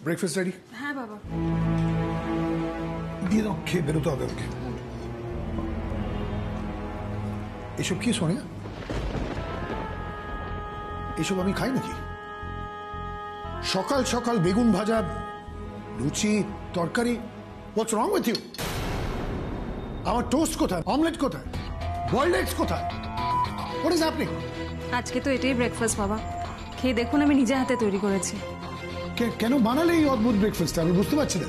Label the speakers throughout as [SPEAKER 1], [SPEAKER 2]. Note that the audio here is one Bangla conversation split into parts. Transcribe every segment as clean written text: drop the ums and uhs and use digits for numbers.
[SPEAKER 1] Breakfast ready?
[SPEAKER 2] হ্যাঁ বাবা।
[SPEAKER 1] দিয়ে দাও, খেয়ে বেরোতে হবে ওকে। এসব কি সোনিয়া? এসব আমি খাই নাকি? সকাল সকাল বেগুন ভাজা, লুচি, তরকারি। হোয়াটস রং উইথ ইউ? আমার টোস্ট কোথায়? অমলেট কোথায়? বয়েলড এগস কোথায়? What is happening?
[SPEAKER 2] আজকে তো এটাই ব্রেকফাস্ট বাবা, খেয়ে দেখুন আমি নিজে হাতে তৈরি করেছি।
[SPEAKER 1] কেন বানালে এই অদ্ভুত ব্রেকফাস্ট? আমি বুঝতে পারছি না।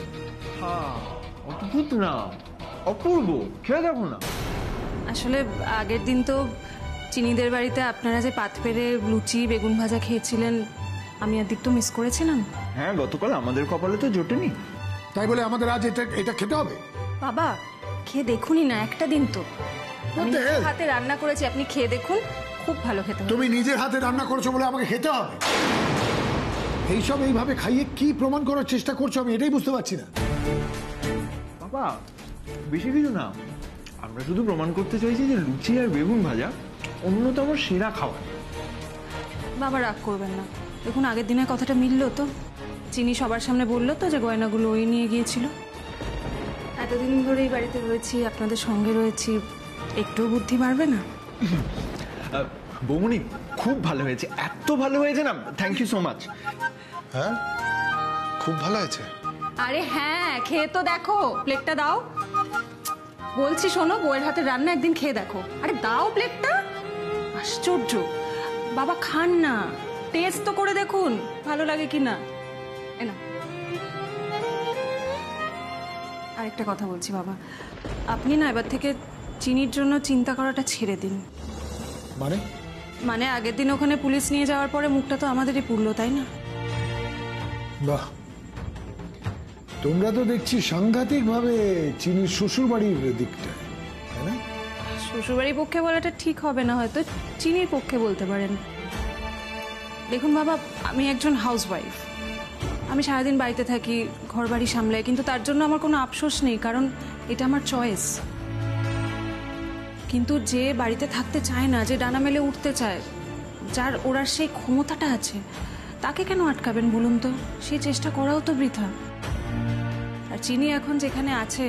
[SPEAKER 3] অদ্ভুত না, অপূর্ব, খেয়ে দেখো না।
[SPEAKER 2] আসলে আগের দিন তো চিনিদের বাড়িতে আপনারা যে পাত পেরে লুচি বেগুন ভাজা খেয়েছিলেন, আমি আর দীপ্ত মিস করেছিলাম।
[SPEAKER 3] হ্যাঁ, গতকাল আমাদের কপালে তো জোটেনি,
[SPEAKER 1] তাই বলে আমাদের আজ এটা খেতে হবে?
[SPEAKER 2] বাবা খেয়ে দেখুনই না, একটা দিন তো। আমি নিজের হাতে রান্না করেছি, আপনি খেয়ে দেখুন, খুব ভালো খেতে হবে।
[SPEAKER 1] তুমি নিজের হাতে রান্না করেছো বলে আমাকে খেতে হবে? এইসব এইভাবে খাইয়ে কি প্রমাণ করার চেষ্টা করছো আমি এটাই বুঝতে পারছি না।
[SPEAKER 3] বাবা বেশি কিছু না, আমরা শুধু প্রমাণ করতে চাইছি যে লুচি আর বেগুন ভাজা অন্যতম সেরা খাবার।
[SPEAKER 2] বাবা রাগ করবেন না, দেখুন আগের দিনের কথাটা মিললো তো। চিনি সবার সামনে বললো তো যে গয়নাগুলো ওই নিয়ে গিয়েছিল। এতদিন ধরে এই বাড়িতে রয়েছি, আপনাদের সঙ্গে রয়েছি, একটু বুদ্ধি বাড়বে না?
[SPEAKER 3] বৌমনি খুব ভালো হয়েছে, এত ভালো হয়েছে না, থ্যাংক ইউ সো মাচ।
[SPEAKER 1] হ্যাঁ খুব ভালো হয়েছে।
[SPEAKER 2] আরে হ্যাঁ, খেয়ে তো দেখো, প্লেটটা দাও বলছি। শোনো, বউয়ের হাতে রান্না একদিন খেয়ে দেখো। আরে দাও প্লেটটা। আশ্চর্য, বাবা খান না, টেস্ট তো করে দেখুন ভালো লাগে কিনা। না আরেকটা কথা বলছি বাবা, আপনি না এবার থেকে চিনির জন্য চিন্তা করাটা ছেড়ে দিন। মানে আগের দিন ওখানে পুলিশ নিয়ে যাওয়ার পরে মুখটা তো আমাদেরই পুড়লো, তাই না?
[SPEAKER 1] বাহ, তোমরা তো দেখছি সাংঘাতিক ভাবে চিনির শ্বশুর বাড়ির দিকটা, তাই না?
[SPEAKER 2] শ্বশুরবাড়ির পক্ষে বলাটা ঠিক হবে না, হয়তো চিনির পক্ষে বলতে পারেন। দেখুন বাবা, আমি একজন হাউসওয়াইফ, আমি সারাদিন বাড়িতে থাকি, ঘর বাড়ি সামলাই, কিন্তু তার জন্য আমার কোনো আফসোস নেই, কারণ এটা আমার চয়েস। কিন্তু যে বাড়িতে থাকতে চায় না, যে ডানা মেলে উঠতে চায়, যার ওরার সেই ক্ষমতাটা আছে, তাকে কেন আটকাবেন বলুন তো? সেই চেষ্টা করাও তো বৃথা। আর চিনি এখন যেখানে আছে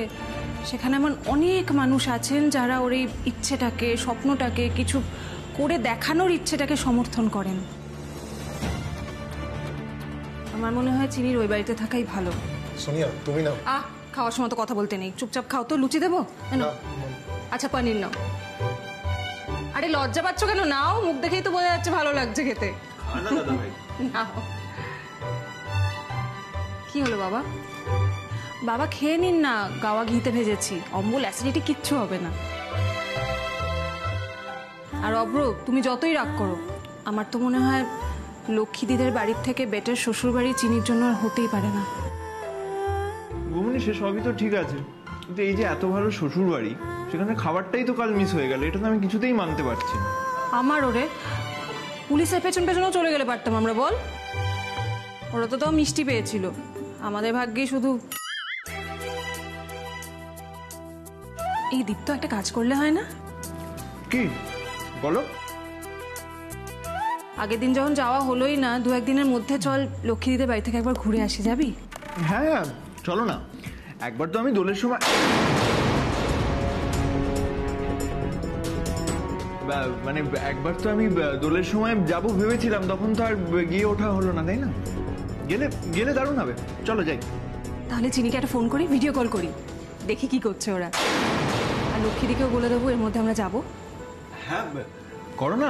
[SPEAKER 2] সেখানে এমন অনেক মানুষ আছেন যারা ওর এই ইচ্ছেটাকে, স্বপ্নটাকে, কিছু করে দেখানোর ইচ্ছেটাকে সমর্থন করেন। আমার মনে হয় চিনির ওই বাড়িতে থাকাই ভালো।
[SPEAKER 1] সোনিয়া তুমি না,
[SPEAKER 2] খাওয়ার সময় তো কথা বলতে নেই, চুপচাপ খাও তো। লুচি দেবো? আচ্ছা পনির নাও। আরে লজ্জা পাচ্ছ কেন? নাও, মুখ দেখেই তো বোঝা যাচ্ছে ভালো লাগছে খেতে। কি হলো বাবা? বাবা খেয়ে নিন না, গাওয়া ঘিতে ভেজেছি, অম্বল অ্যাসিডিটি কিচ্ছু হবে না। আর অব্র, তুমি যতই রাগ করো, আমার তো মনে হয় লক্ষ্মীদিদের বাড়ির থেকে বেটার শ্বশুর বাড়ি চিনির জন্য আর হতেই পারে না।
[SPEAKER 3] বৌমনি সে সবই তো ঠিক আছে, কিন্তু এই যে এত ভালো শ্বশুর বাড়ি, সেখানে খাবারটাই তো কাল মিস হয়ে গেল, এটা তো আমি কিছুতেই মানতে পারছি না।
[SPEAKER 2] আমার ওরে পুলিশের পেছন পেছনও চলে গেলে পারতাম আমরা, বল? ওরা তো তাও মিষ্টি পেয়েছিল, আমাদের ভাগ্যে শুধু। এই দীপ্ত একটা কাজ করলে হয় না?
[SPEAKER 3] কি বলো?
[SPEAKER 2] আগের দিন যখন যাওয়া হলোই না, দু একদিনের মধ্যে চল লক্ষ্মীদিদের বাড়ি থেকে একবার ঘুরে আসি, যাবি?
[SPEAKER 3] হ্যাঁ চলো না, একবার তো আমি দোলের সময় মানে একবার তো আমি দোলের সময় যাবো ভেবেছিলাম, তখন তো আর গিয়ে ওঠা হলো না, তাই না? গেলে গেলে দারুণ হবে, চলো যাই।
[SPEAKER 2] তাহলে চিনিকে একটা ফোন করি, ভিডিও কল করি, দেখি কি করছে ওরা। আর লক্ষ্মীদিকেও বলে দেবো এর মধ্যে আমরা যাবো।
[SPEAKER 3] হ্যাঁ করো না,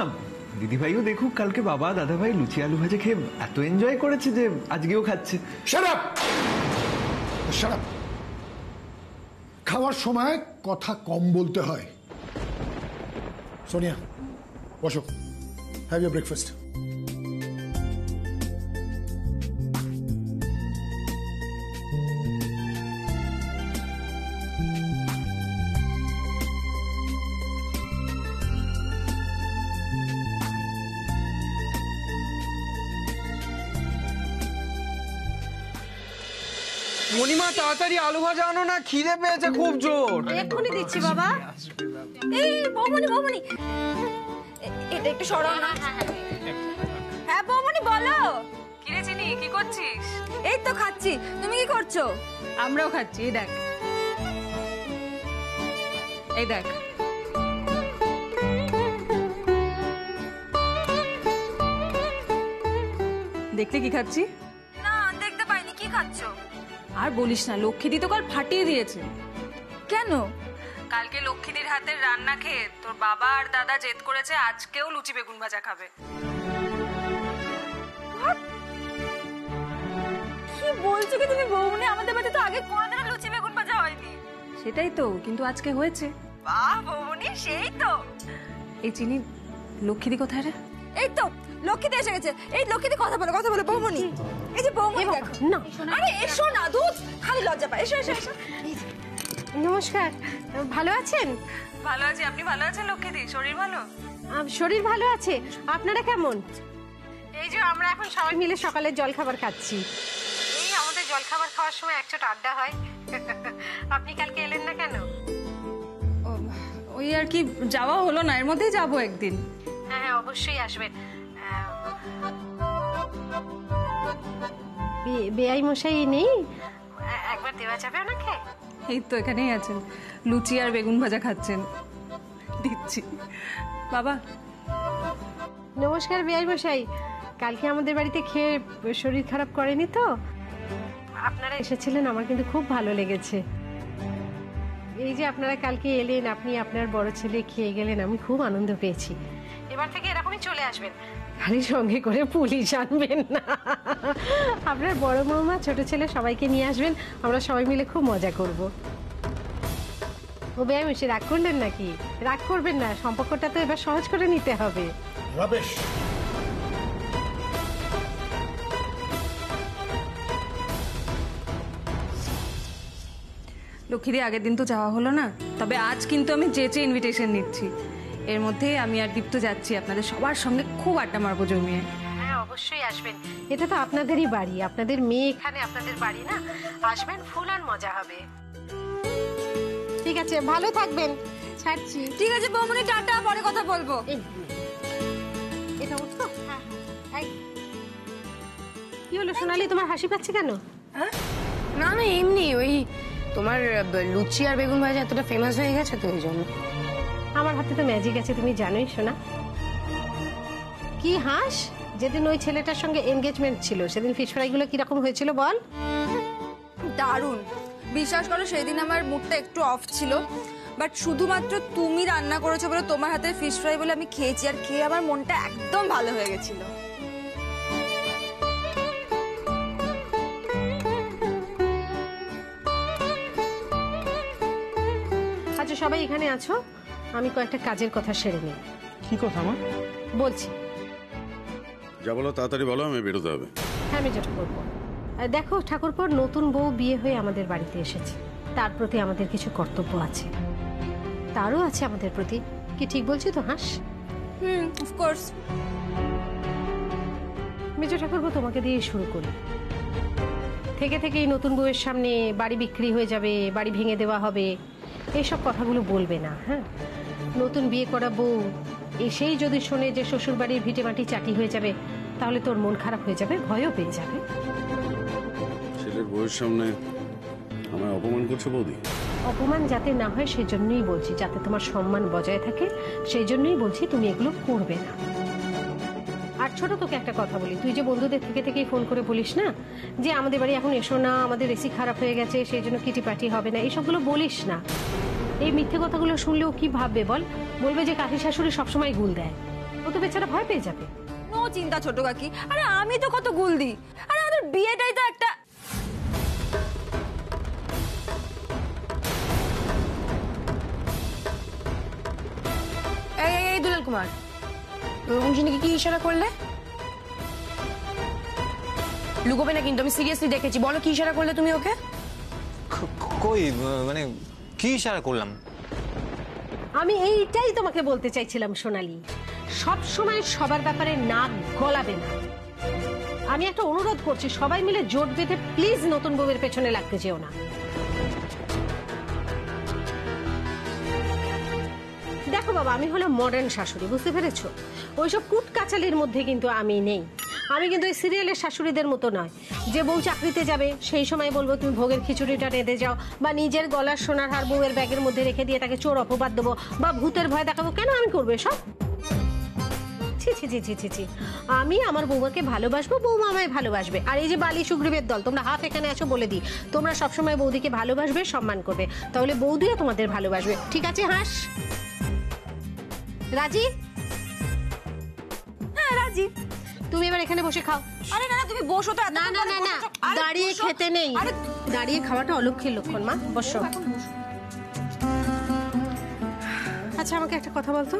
[SPEAKER 3] দিদিভাইও দেখুক কালকে বাবা দাদাভাই লুচি আলু ভাজা খেয়ে এত এনজয় করেছে যে আজকেও খাচ্ছে।
[SPEAKER 1] Shut up, shut up. খাওয়ার সময় কথা কম বলতে হয়। সোনিয়া বসো, হ্যাভ ইউর ব্রেকফাস্ট।
[SPEAKER 4] মণিমা তাড়াতাড়ি আলু ভাজা আনো না, খিদে পেয়েছে খুব জোর।
[SPEAKER 5] এক্ষুনি দিচ্ছি বাবা। এই বৌমনি বৌমনি, এটা একটু সরাও না। হ্যাঁ বৌমনি বলো।
[SPEAKER 2] কিরে চিনি, কি করছিস?
[SPEAKER 5] এই তো খাচ্ছি, তুমি কি করছো?
[SPEAKER 2] আমরাও খাচ্ছি, এই দেখ, এই দেখ। দেখলে কি খাচ্ছি?
[SPEAKER 5] না দেখতে পাইনি, কি খাচ্ছো?
[SPEAKER 2] আর বলিস না, লক্ষ্মীদি তো কাল ফাটিয়ে দিয়েছে।
[SPEAKER 5] কেন?
[SPEAKER 2] কালকে লক্ষ্মীদির হাতের রান্না খেয়ে তোর বাবা আর দাদা জেদ করেছে আজকেও লুচি বেগুন ভাজা খাবে।
[SPEAKER 5] কি বলছো কি তুমি বৌমনি? আমাদের বাড়িতে তো আগে কোনোদিনও লুচি বেগুন ভাজা হয়নি।
[SPEAKER 2] সেটাই তো, কিন্তু আজকে হয়েছে।
[SPEAKER 5] বাহ বৌমনি, সেই তো।
[SPEAKER 2] এই চিনি, লক্ষ্মীদি কোথায় রে?
[SPEAKER 5] এই তো লক্ষ্মীতে এসে গেছে। এই লক্ষ্মীতে কথা বলো বৌমনি। এই যে বৌমনি দেখো না। আরে এসো না, দুধ খালি লজ্জা পায়। এসো এসো এসো।
[SPEAKER 6] নমস্কার, ভালো আছেন?
[SPEAKER 2] ভালো আছি, আপনি ভালো আছেন লক্ষ্মীদি? শরীর ভালো?
[SPEAKER 6] শরীর ভালো আছে। আপনারা কেমন? এই যে আমরা এখন সবাই মিলে সকালে জলখাবার খাচ্ছি। এই আমাদের জলখাবার খাওয়ার সময় একচোট আড্ডা হয়। আপনি কালকে এলেন না কেন?
[SPEAKER 2] ওই আর কি, যাওয়া হলো না, এর মধ্যেই যাবো একদিন।
[SPEAKER 6] হ্যাঁ হ্যাঁ, অবশ্যই আসবেন। বেআই মশাই নেই? একবার দেওয়া যাবে ওনাকে?
[SPEAKER 2] এই তো এখানেই আছেন, লুচি আর বেগুন ভাজা খাচ্ছেন, দিচ্ছি। বাবা
[SPEAKER 6] নমস্কার বেআই মশাই, কালকে আমাদের বাড়িতে খেয়ে শরীর খারাপ করেনি তো? আপনারা এসেছিলেন, আমার কিন্তু খুব ভালো লেগেছে। এই যে আপনারা কালকে এলেন, আপনি আপনার বড় ছেলে খেয়ে গেলেন, আমি খুব আনন্দ পেয়েছি। এবার থেকে এরকমই চলে আসবেন, খালি সঙ্গে করে পুলিশ আনবেন না। আপনার বড় বৌমা, ছোট ছেলে সবাইকে নিয়ে আসবেন, আমরা সবাই মিলে খুব মজা করব। ও বেআই মশাই রাগ করলেন নাকি? রাগ করবেন না, সম্পর্কটা তো এবার সহজ করে নিতে হবে।
[SPEAKER 1] রাবেশ।
[SPEAKER 2] লক্ষ্মীদি, আগের দিন তো যাওয়া হলো না, তবে আজ কিন্তু আমি যেচে ইনভিটেশন নিচ্ছি। এর মধ্যে আমি আর দীপ্ত যাচ্ছি, আপনাদের সবার সঙ্গে খুব আড্ডা মারবো জমিয়ে।
[SPEAKER 6] হ্যাঁ অবশ্যই আসবেন, এটা তো আপনাদেরই বাড়ি, আপনাদের মেয়ে এখানে, আপনাদের বাড়ি না? আসবেন, ফুল আর মজা হবে। ঠিক আছে, ভালো থাকবেন, ছাড়ছি।
[SPEAKER 5] ঠিক আছে বৌমনি, টাটা, পরে কথা বলবো।
[SPEAKER 6] এটা উঠতো? কি হলো সোনালি, তোমার হাসি পাচ্ছে কেন?
[SPEAKER 7] না না, এমনি ওই তোমার লুচি আর বেগুন ভাজা এতটা ফেমাস হয়ে গেছে তো, ওই জন্য।
[SPEAKER 6] আমার হাতে তো ম্যাজিক আছে, তুমি জানোই সোনা। কি হাস, যেদিন ওই ছেলেটার সঙ্গে এনগেজমেন্ট ছিল সেদিন ফিশ ফ্রাই গুলো কিরকম হয়েছিল বল?
[SPEAKER 5] দারুণ। বিশ্বাস করো, সেদিন আমার মুডটা একটু অফ ছিল, বাট শুধুমাত্র তুমি রান্না করেছো বলে, তোমার হাতের ফিশ ফ্রাই বলে আমি খেয়েছি, আর খেয়ে আমার মনটা একদম ভালো হয়ে গেছিল।
[SPEAKER 6] আচ্ছা সবাই এখানে আছো, আমি কয়েকটা কাজের কথা সেরে নিই।
[SPEAKER 3] কি কথা মা?
[SPEAKER 6] বলছি।
[SPEAKER 8] যা বলো তাড়াতাড়ি বলো, আমি বেরোতে হবে।
[SPEAKER 6] হ্যাঁ আমি যেটা করবো, দেখো ঠাকুরপোর নতুন বউ বিয়ে হয়ে আমাদের বাড়িতে এসেছে, তার প্রতি আমাদের কিছু কর্তব্য আছে, তারও আছে আমাদের প্রতি। কি ঠিক বলছি তো হাস?
[SPEAKER 5] অফকোর্স।
[SPEAKER 6] মেজো ঠাকুরপো, তোমাকে দিয়ে শুরু করি। থেকে থেকে এই নতুন বউয়ের সামনে বাড়ি বিক্রি হয়ে যাবে, বাড়ি ভেঙে দেওয়া হবে, এইসব কথাগুলো বলবে না। হ্যাঁ, নতুন বিয়ে করা বউ এসেই যদি শোনে যে শ্বশুর বাড়ির ভিটে মাটি চাটি হয়ে যাবে, তাহলে তোর মন খারাপ হয়ে যাবে, ভয়ও পেয়ে যাবে।
[SPEAKER 8] ছেলের বউয়ের সামনে আমায় অপমান করছো বৌদি?
[SPEAKER 6] অপমান যাতে না হয় সেজন্যই বলছি, যাতে তোমার সম্মান বজায় থাকে, সেই জন্যই বলছি তুমি এগুলো করবে না। আর ছোট, তোকে একটা কথা বলি, তুই যে বন্ধুদের থেকে থেকেই ফোন করে বলিস না যে আমাদের বাড়ি এখন এসো না, আমাদের এসি খারাপ হয়ে গেছে, সেই জন্য কিটি পার্টি হবে না, এইসবগুলো বলিস না। এই মিথ্যে কথাগুলো শুনলেও কি ভাববে বল? বলবে যে কাকি শাশুড়ি সবসময় গুল দেয়, ও তো বেচারা ভয় পেয়ে যাবে।
[SPEAKER 5] নো চিন্তা ছোট কাকি, আরে আমি তো কত গুল দিই, আরে আমাদের বিয়েটাই তো একটা।
[SPEAKER 7] এই দুলাল কুমার, রঞ্জিনীকে কি ইশারা করলে? লুকোবে না কিন্তু, আমি সিরিয়াসলি দেখেছি। বলো কি ইশারা করলে তুমি ওকে?
[SPEAKER 4] কই মানে কি ইশারা করলাম?
[SPEAKER 6] আমি এইটাই তোমাকে বলতে চাইছিলাম সোনালি, সব সময় সবার ব্যাপারে নাক গলাবে না। আমি একটা অনুরোধ করছি, সবাই মিলে জোট বেঁধে প্লিজ নতুন বউয়ের পেছনে লাগতে যেও না। দেখো বাবা, আমি হলো মডার্ন শাশুড়ি, বুঝতে পেরেছো? ওইসব কুটকাচালির মধ্যে কিন্তু আমি নেই। আমি কিন্তু ওই সিরিয়ালের শাশুড়িদের মতো নয় যে বউ চাকরিতে যাবে সেই সময় বলবো তুমি ভোগের খিচুড়িটা রেঁধে যাও, বা নিজের গলার সোনার হার বউয়ের ব্যাগের মধ্যে রেখে দিয়ে তাকে চোর অপবাদ দেবো বা ভূতের ভয় দেখাবো। কেন আমি করবো এসব? ছি ছি ছি ছি ছি ছি। আমি আমার বৌমাকে ভালোবাসবো, বৌমা আমায় ভালোবাসবে। আর এই যে বালি সুগ্রীবের দল, তোমরা হাফ এখানে আছো বলে দিই, তোমরা সবসময় বৌদিকে ভালোবাসবে, সম্মান করবে, তাহলে বৌদিও তোমাদের ভালোবাসবে। ঠিক আছে হাস? রাজি?
[SPEAKER 5] হ্যাঁ রাজি।
[SPEAKER 6] তুমি এবার এখানে বসে খাও।
[SPEAKER 5] আরে না না, তুমি বসো তো।
[SPEAKER 6] না না না না, দাঁড়িয়ে খেতে নেই, দাঁড়িয়ে খাওয়াটা অলক্ষীর লক্ষণ। মা বসো। আচ্ছা আমাকে একটা কথা বলতো,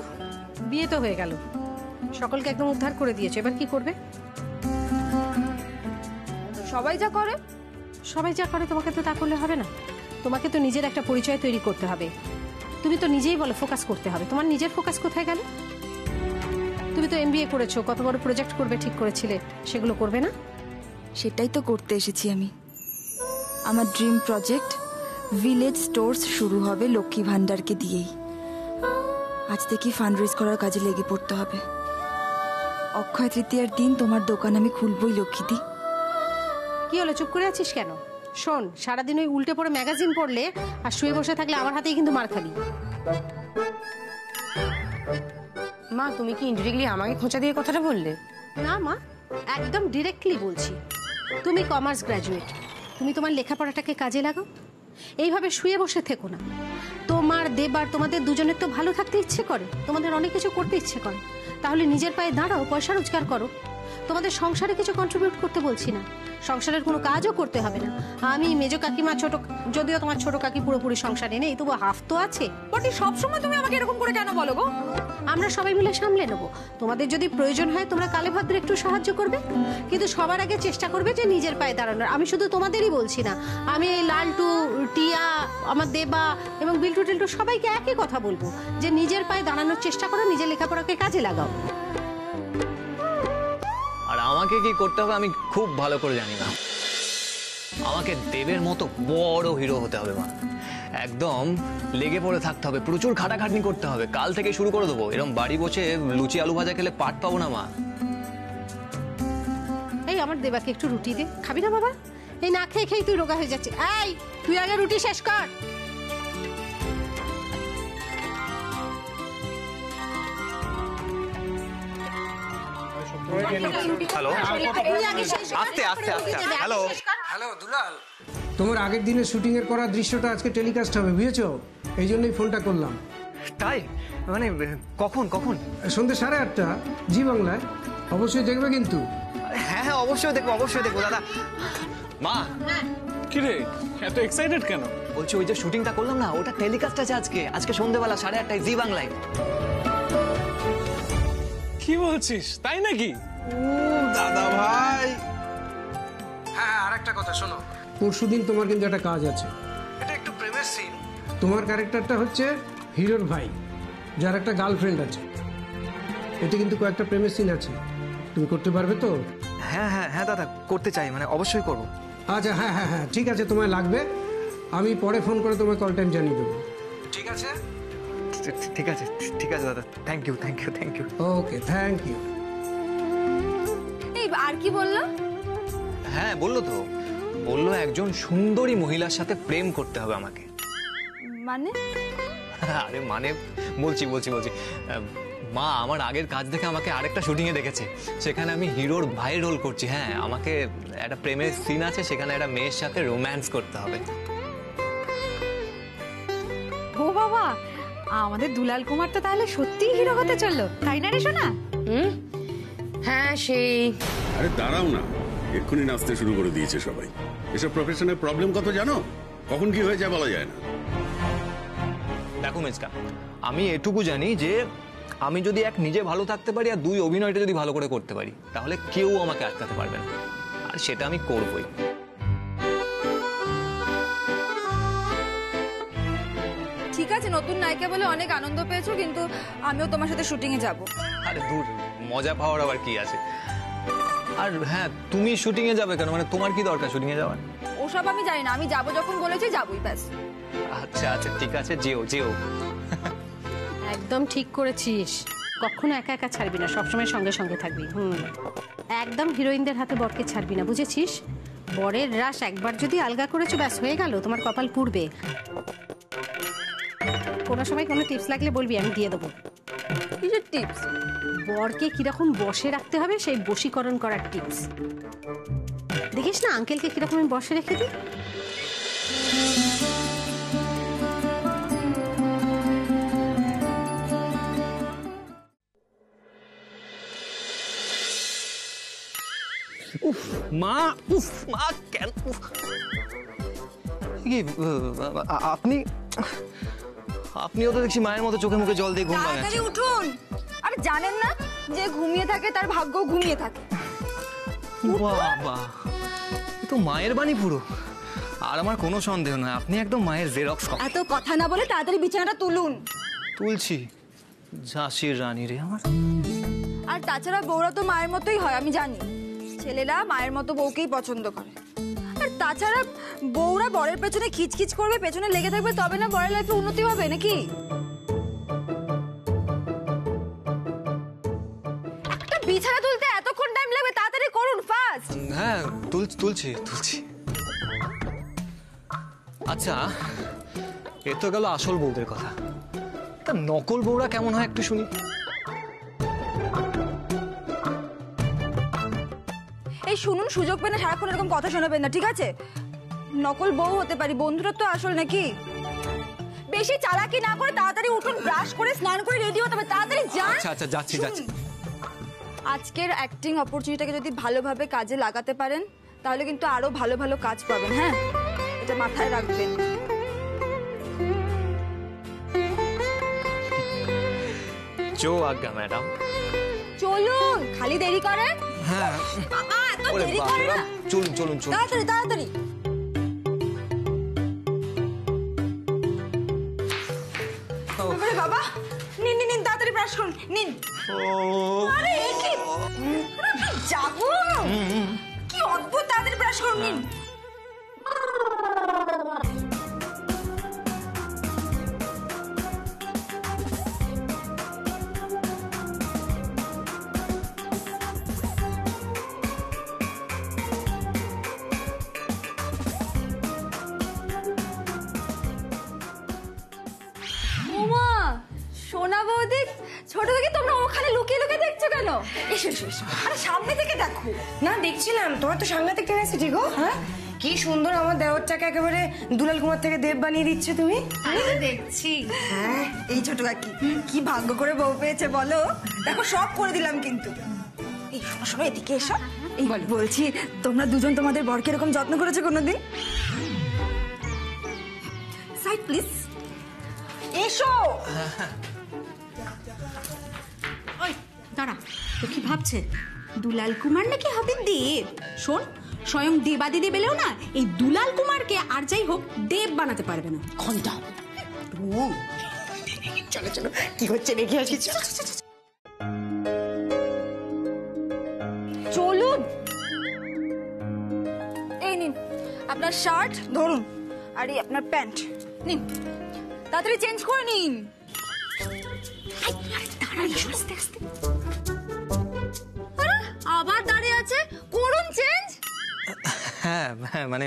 [SPEAKER 6] বিয়ে তো হয়ে গেল, সকলকে একদম উদ্ধার করে দিয়েছে, এবার কি করবে?
[SPEAKER 5] সবাই যা করে।
[SPEAKER 6] সবাই যা করে তোমাকে তো তা করলে হবে না, তোমাকে তো নিজের একটা পরিচয় তৈরি করতে হবে। তুমি তো নিজেই বলো ফোকাস করতে হবে, তোমার নিজের ফোকাস কোথায় গেল? তুমি তো এমবিএ করেছো, কত বড় প্রজেক্ট করবে ঠিক করেছিলে, সেগুলো করবে না?
[SPEAKER 5] সেটাই তো করতে এসেছি আমি। আমার ড্রিম প্রজেক্ট ভিলেজ স্টোর্স শুরু হবে লক্ষ্মী ভান্ডারকে দিয়েই। আজ থেকে ফান্ড রেজ করার কাজে লেগে পড়তে হবে। অক্ষয় তৃতীয়ার দিন তোমার দোকান আমি খুলবই লক্ষ্মীদি।
[SPEAKER 6] কি হলো, চুপ করে আছিস কেন? শোন, সারাদিন ওই উল্টে পড়ে ম্যাগাজিন পড়লে আর শুয়ে বসে থাকলে আমার হাতেই কিন্তু মার খাবি।
[SPEAKER 7] মা তুমি কি ইনডিরেক্টলি আমাকে খোঁচা দিয়ে কথাটা বললে?
[SPEAKER 6] না মা, একদম ডিরেক্টলি বলছি। তুমি কমার্স গ্র্যাজুয়েট, তুমি তোমার লেখাপড়াটাকে কাজে লাগাও, এইভাবে শুয়ে বসে থেকো না। তোমার দেবার তোমাদের দুজনের তো ভালো থাকতে ইচ্ছে করে, তোমাদের অনেক কিছু করতে ইচ্ছে করে, তাহলে নিজের পায়ে দাঁড়াও, পয়সা রোজগার করো। তোমাদের সংসারে কিছু কন্ট্রিবিউট করতে বলছি না, সংসারের কোনো কাজও করতে হবে না। আমি মেজো কাকিমা, ছোট, যদিও তোমার ছোট কাকি পুরোপুরি সংসারে নেই, তবু হাফ তো আছে।
[SPEAKER 5] বটি সবসময় তুমি আমাকে এরকম করে কেন বলো গো?
[SPEAKER 6] আমরা সবাই মিলে সামলে নেবো, তোমাদের যদি প্রয়োজন হয় তোমরা কালে ভদ্রে একটু সাহায্য করবে, কিন্তু সবার আগে চেষ্টা করবে যে নিজের পায়ে দাঁড়ানোর। আমি শুধু তোমাদেরই বলছি না, আমি এই লালটু, টিয়া, আমার দেবা এবং বিল্টু টিল্টু সবাইকে একই কথা বলবো যে নিজের পায়ে দাঁড়ানোর চেষ্টা করো, নিজের লেখাপড়াকে কাজে লাগাও।
[SPEAKER 9] আর আমাকে কি করতে হবে আমি খুব ভালো করে জানি না। আমাকে দেবের মতো বড় হিরো হতে হবে মা, একদম লেগে পড়ে থাকতে হবে, প্রচুর খাটাখাটনি করতে হবে, কাল থেকে শুরু করে দেবো। এরকম বাড়ি বসে লুচি আলু ভাজা খেলে পাট পাবো না মা।
[SPEAKER 6] এই আমার দেবাকে একটু রুটি দে, খাবি না বাবা? এই না খেয়ে খেয়ে তুই রোগা হয়ে যাচ্ছে। এই তুই আগে রুটি শেষ কর।
[SPEAKER 9] হ্যালো, আস্তে আস্তে আস্তে, হ্যালো
[SPEAKER 4] হ্যালো দুলাল,
[SPEAKER 10] তোমার আগের দিনের শুটিং এর করা দৃশ্যটা আজকে টেলিকাস্ট হবে, বুঝেছো? এই জন্যই ফোনটা করলাম।
[SPEAKER 3] তাই মানে কখন কখন?
[SPEAKER 10] সন্ধ্যে 8:30 জি বাংলায়, অবশ্যই দেখবে কিন্তু।
[SPEAKER 9] হ্যাঁ হ্যাঁ অবশ্যই দেখবো দাদা। মা
[SPEAKER 11] কি রে এত এক্সাইটেড কেন?
[SPEAKER 9] বলছি ওই যে শুটিংটা করলাম না, ওটা টেলিকাস্ট আছে আজকে সন্ধ্যেবেলা 8:30 জি বাংলায়।
[SPEAKER 11] কি বলছিস, তাই নাকি?
[SPEAKER 3] দাদা ভাই,
[SPEAKER 4] হ্যাঁ আর একটা কথা শোনো,
[SPEAKER 10] পরশুদিন তোমার কিন্তু একটা কাজ আছে।
[SPEAKER 4] এটা একটু প্রেমের সিন।
[SPEAKER 10] তোমার ক্যারেক্টারটা হচ্ছে হিরোর ভাই, যার একটা গার্লফ্রেন্ড আছে। এতে কিন্তু কয়েকটা প্রেমের সিন আছে, তুমি করতে পারবে তো?
[SPEAKER 3] হ্যাঁ হ্যাঁ হ্যাঁ দাদা, করতে চাই, মানে অবশ্যই করবো।
[SPEAKER 10] আচ্ছা হ্যাঁ হ্যাঁ হ্যাঁ ঠিক আছে, তোমায় লাগবে, আমি পরে ফোন করে তোমায় কল টাইম জানিয়ে দেবো।
[SPEAKER 4] ঠিক আছে
[SPEAKER 3] ঠিক আছে দাদা, thank you.
[SPEAKER 10] Okay, thank you.
[SPEAKER 5] এই আর কি বললো?
[SPEAKER 9] হ্যাঁ বললো একজন সুন্দরী মহিলার সাথে প্রেম করতে হবে আমাকে।
[SPEAKER 5] মানে?
[SPEAKER 9] আরে মানে বলছি মা, আমার আগের কাজ দেখে আমাকে আরেকটা শুটিং এ দেখেছে, সেখানে আমি হিরোর ভাইয়ের রোল করছি। হ্যাঁ, আমাকে একটা প্রেমের সিন আছে, সেখানে একটা মেয়ের সাথে রোম্যান্স করতে হবে।
[SPEAKER 2] ও বাবা, আমাদের দুলাল কুমার তো তাহলে সত্যিই হিরো হতে চললো, তাই না রে সোনা?
[SPEAKER 7] হ্যাঁ সেই।
[SPEAKER 8] আরে দাঁড়াও না, এক্ষুনি নাচতে শুরু করে দিয়েছে সবাই। এসব প্রফেশনের প্রবলেম কত জানো? কখন কি হয়ে যায় বলা যায় না।
[SPEAKER 9] দেখো মেজকা, আমি এটুকু জানি যে আমি যদি এক নিজে ভালো থাকতে পারি আর দুই অভিনয়টা যদি ভালো করে করতে পারি, তাহলে কেউ আমাকে আটকাতে পারবে না, আর সেটা আমি করবই।
[SPEAKER 5] ঠিক আছে, নতুন নায়িকা বলে অনেক আনন্দ পেয়েছো, কিন্তু আমিও তোমার সাথে শুটিং এ যাব।
[SPEAKER 9] আরে দূর, মজা পাওয়ার আবার কি আছে? আর হ্যাঁ, তুমি শুটিং এ যাবে কেন? মানে তোমার কি দরকার শুটিং এ যাওয়ার?
[SPEAKER 5] ওসব আমি জানি না, আমি যাবো যখন বলেছি যাবোই, ব্যাস।
[SPEAKER 9] আচ্ছা ঠিক আছে, যেও।
[SPEAKER 6] একদম ঠিক করেছিস। কখনো একা একা ছাড়বি না, সবসময় সঙ্গে সঙ্গে থাকবি। একদম হিরোইনদের হাতে বরকে ছাড়বি না, বুঝেছিস? বরের রাস একবার যদি আলগা করেছো ব্যাস হয়ে গেল, তোমার কপাল পুড়বে। কোনো সময় কোনো টিপস লাগলে বলবি, আমি দিয়ে দেবো।
[SPEAKER 5] কিসের টিপস?
[SPEAKER 6] বরকে কিরকম বশে রাখতে হবে সেই বশীকরণ করার টিপস। দেখিস না আঙ্কেলকে কিরকম আমি বশে রেখে দিই।
[SPEAKER 9] মা কেন কি আপনিও তো দেখছি মায়ের মতো চোখে মুখে জল দিয়ে ঘুম ভাঙাচ্ছেন।
[SPEAKER 5] তাড়াতাড়ি উঠুন। আরে জানেন না যে ঘুমিয়ে থাকে তার ভাগ্য ঘুমিয়ে থাকে।
[SPEAKER 9] বাবা, এ তো মায়ের বাণী পুরো। আর আমার কোনো সন্দেহ নয়, আপনি একদম মায়ের জেরক্স কপি।
[SPEAKER 5] এত কথা না বলে তাড়াতাড়ি বিছানাটা তুলুন।
[SPEAKER 9] তুলছি, ঝাঁসির রানী রে আমার।
[SPEAKER 5] আর তাছাড়া বউরা তো মায়ের মতোই হয়, আমি জানি। ছেলেরা মায়ের মতো বউকেই পছন্দ করে। আর তাছাড়া বউরা বরের পেছনে খিচখিচ করবে, পেছনে লেগে থাকবে, তবে না বরের লাইফে উন্নতি হবে নাকি? একটা বিছানা তুলতে এতক্ষণ টাইম লাগবে, তাড়াতাড়ি করুন, ফাস্ট।
[SPEAKER 9] হ্যাঁ তুলছি। আচ্ছা, এ তো গেল আসল বউদের কথা। তা নকল বউরা কেমন হয় একটু শুনি।
[SPEAKER 5] এই শুনুন, সুযোগ পেলে সারাক্ষণ এরকম কথা শোনাবেন না, ঠিক আছে? নকল বউ হতে পারি, বন্ধুরা তো আসল নাকি? বেশি চালাকি না করে তাড়াতাড়ি উঠুন, ব্রাশ করে স্নান করে রেডি হতে হবে, তাড়াতাড়ি যান।
[SPEAKER 9] আচ্ছা যাচ্ছি।
[SPEAKER 5] আজকের অ্যাক্টিং অপরচুনিটিটাকে যদি ভালোভাবে কাজে লাগাতে পারেন তাহলে কিন্তু আরো ভালো ভালো কাজ পাবেন। হ্যাঁ, এটা মাথায় রাখবেন।
[SPEAKER 9] জো আজ্ঞা ম্যাডাম।
[SPEAKER 5] চলুন, খালি দেরি করেন।
[SPEAKER 9] হ্যাঁ,
[SPEAKER 5] বাবা এত দেরি করেন না।
[SPEAKER 9] চলুন
[SPEAKER 5] তাড়াতাড়ি। আরে বাবা, নিন তাড়াতাড়ি ব্রাশ করুন, নিন। আরে এ কি যাবো, কি অদ্ভুত, তাড়াতাড়ি ব্রাশ করুন, নিন। সোনা বৌদি, ছোট থেকে তোমরা ওখানে লুকিয়ে লুকিয়ে দেখছো কেন? এসো। আরে সামনে থেকে দেখো।
[SPEAKER 7] না দেখছিলাম, তোমার তো সাংঘাতিক টেনেসিটি গো। হ্যাঁ, কি সুন্দর আমার দেওরটাকে একেবারে দুলাল কুমার থেকে দেব বানিয়ে দিচ্ছে তুমি।
[SPEAKER 5] আমি তো দেখছি। হ্যাঁ, এই ছোট কাকি কি ভাগ্য করে বউ পেয়েছে বলো। দেখো সব করে দিলাম কিন্তু। এই শোনো এদিকে এসো। এই বলছি, তোমরা দুজন তোমাদের বরকে এরকম যত্ন করেছো কোনোদিন? Side please. এসো।
[SPEAKER 12] ওই দাঁড়া, তো কি ভাবছে দুলাল কুমার নাকি হবে দেব? শোন, স্বয়ং দেবাদিদেব এলেও না এই দুলাল কুমারকে আর যাই হোক দেব বানাতে পারবে না। ঘন্টা
[SPEAKER 7] চলো কি হচ্ছে দেখে আসি।
[SPEAKER 5] চলুন। এই নিন আপনার শার্ট, ধরুন, আর এই আপনার প্যান্ট নিন, তাড়াতাড়ি চেঞ্জ করে নিন। আবার দাঁড়িয়ে আছে, করুন চেঞ্জ।
[SPEAKER 9] হ্যাঁ মানে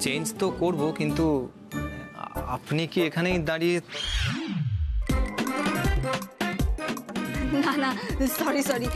[SPEAKER 9] চেঞ্জ তো করব, কিন্তু আপনি কি এখানেই দাঁড়িয়ে?
[SPEAKER 5] না সরি।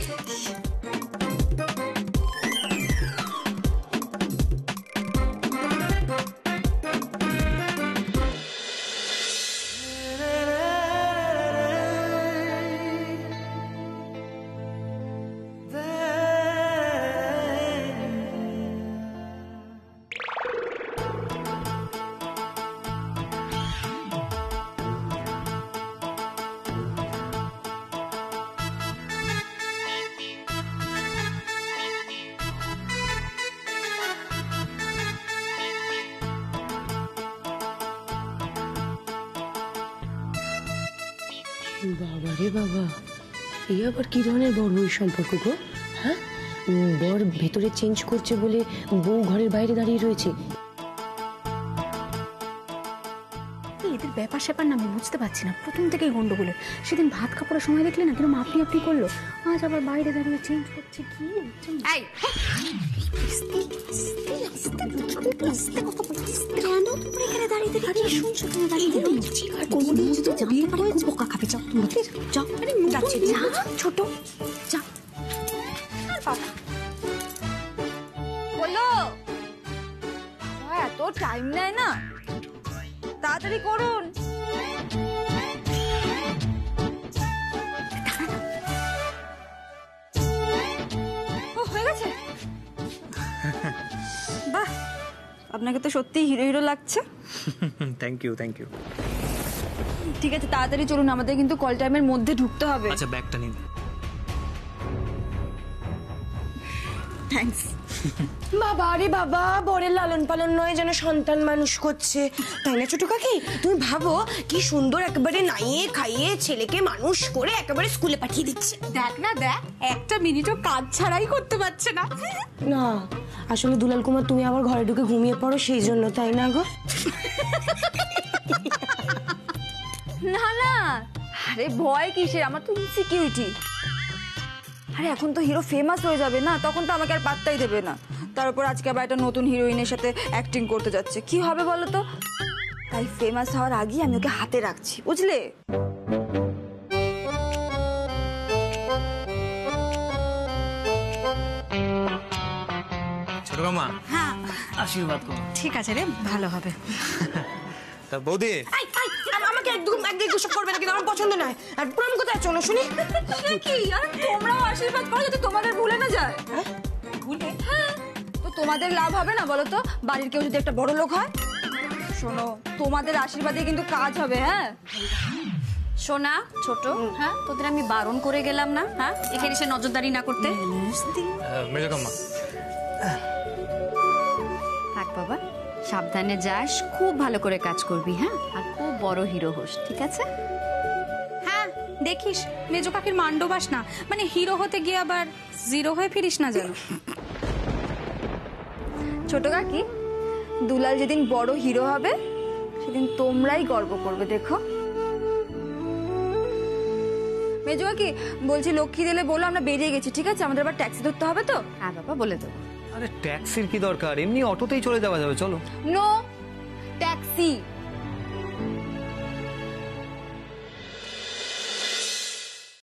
[SPEAKER 7] বাবা রে বাবা, এই আবার কি ধরনের বড় বউর সম্পর্ক গো? হ্যাঁ, বর ভেতরে চেঞ্জ করছে বলে বউ ঘরের বাইরে দাঁড়িয়ে রয়েছে।
[SPEAKER 12] এদের কিসের ব্যাপার স্যাপার না আমি বুঝতে পারছি না, প্রথম থেকেই গন্ডগোলের। সেদিন ভাত কাপড়ের সময় দেখলে না কিরকম আপনি আপনি করলো, আজ আবার বাইরে দাঁড়িয়ে চেঞ্জ করছে। কি এই কেন তুমি এখানে দাঁড়িয়ে দাঁড়িয়ে শুনছো? তুমি দাঁড়িয়ে বোকা খাবে। যাও যাও, যাচ্ছি ছোট যা।
[SPEAKER 5] বলো এত টাইম নেয় না, তাড়াতাড়ি করুন। হয়ে গেছে? বাহ, আপনাকে তো সত্যিই হিরো হিরো লাগছে।
[SPEAKER 9] Thank you thank you.
[SPEAKER 5] ঠিক আছে, তাড়াতাড়ি চলুন, আমাদের কিন্তু কল টাইমের মধ্যে ঢুকতে হবে।
[SPEAKER 9] আচ্ছা, ব্যাগটা নিন।
[SPEAKER 5] থ্যাঙ্কস।
[SPEAKER 7] বাবা রে বাবা, বরের লালন পালন নয় যেন সন্তান মানুষ করছে, তাই না ছোট কাকি? তুমি ভাবো কি সুন্দর একেবারে নাইয়ে খাইয়ে ছেলেকে মানুষ করে একেবারে স্কুলে পাঠিয়ে দিচ্ছে।
[SPEAKER 12] দেখ না দেখ, একটা মিনিটও কাজ ছাড়াই করতে পারছে না।
[SPEAKER 7] না আসলে দুলাল কুমার তুমি আবার ঘরে ঢুকে ঘুমিয়ে পড়ো সেই জন্য, তাই না গো?
[SPEAKER 5] না না, আরে ভয় কিসের, আমার তো ইনসিকিউরিটি। আরে এখন তো হিরো ফেমাস হয়ে যাবে না, তখন তো আমাকে আর পাত্তাই দেবে না। তার উপর আজকে আবার একটা নতুন হিরোইনের সাথে অ্যাক্টিং করতে যাচ্ছে, কি হবে বলো তো? তাই ফেমাস হওয়ার আগেই আমি ওকে হাতে রাখছি, বুঝলে?
[SPEAKER 9] ছোট মামা,
[SPEAKER 12] হ্যাঁ
[SPEAKER 9] আশীর্বাদ করো।
[SPEAKER 12] ঠিক আছে রে, ভালো হবে।
[SPEAKER 9] তা বৌদি,
[SPEAKER 7] আমাকে একদম সব করবে না, কিন্তু আমার পছন্দ নয়। আর প্রণাম কোথায় চলো শুনি।
[SPEAKER 5] কি আর তোমরাও আশীর্বাদ করো যাতে তোমাদের ভুলে না যায়। ভুলে? হ্যাঁ, তো তোমাদের লাভ হবে না বলো তো, বাড়ির কেউ যদি একটা বড় লোক হয়? শোনো, তোমাদের আশীর্বাদে কিন্তু কাজ হবে। হ্যাঁ
[SPEAKER 12] সোনা ছোট, হ্যাঁ তোদের আমি বারণ করে গেলাম না, হ্যাঁ এখানে এসে নজরদারি না করতে।
[SPEAKER 9] মেজকাম্মা,
[SPEAKER 12] থাক বাবা, সাবধানে যাস, খুব ভালো করে কাজ করবি, হ্যাঁ আর খুব বড় হিরো হোস, ঠিক আছে?
[SPEAKER 2] হ্যাঁ দেখিস মেজো কাকির মান্ডবাস না, মানে হিরো হতে গিয়ে আবার জিরো হয়ে ফিরিস না যেন।
[SPEAKER 5] ছোট কাকি, দুলাল যেদিন বড় হিরো হবে সেদিন তোমরাই গর্ব করবে, দেখো। মেজো কাকি বলছি, লক্ষ্মী দিলে বলো আমরা বেরিয়ে গেছি, ঠিক আছে? আমাদের আবার ট্যাক্সি ধরতে হবে তো।
[SPEAKER 12] হ্যাঁ বাবা, বলে দেবো।
[SPEAKER 9] আরে ট্যাক্সির কি দরকার, এমনি অটোতেই চলে যাওয়া যাবে, চলো।
[SPEAKER 5] No taxi.